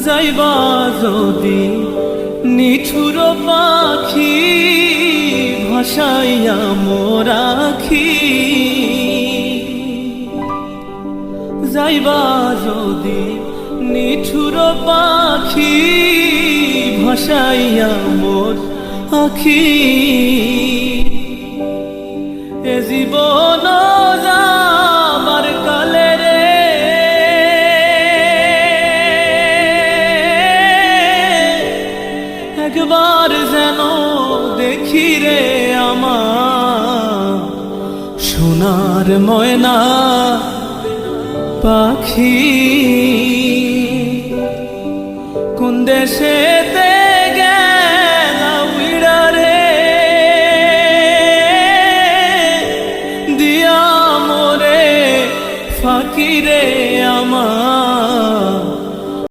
যাইবা যদি নিঠুর পাখি ভাসাইয়া মোর আখি, যাইবা যদি নিঠুর পাখি ভাসাইয়া মোর আখি, এ জীবন যাবার কালে রে একবার যেন দেখি রে আমার সোনার ময়না পাখি, কোন দেশেতে